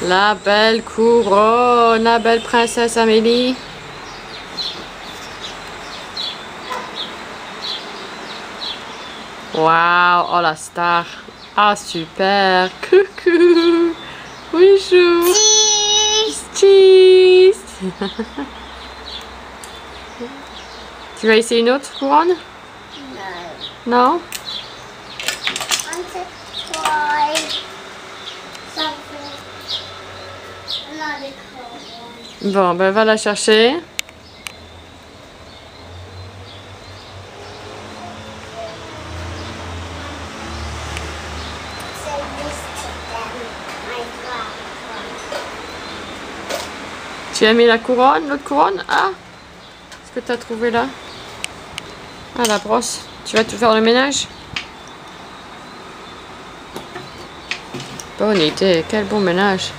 La belle couronne, la belle princesse Amélie. Waouh, oh la star. Ah super, coucou. Bonjour. Cheese. Tu vas essayer une autre couronne? Non. Bon, ben va la chercher. Tu as mis la couronne, l'autre couronne? Ah, qu'est-ce que tu as trouvé là? Ah, la brosse. Tu vas tout faire le ménage? Bonne idée, quel bon ménage.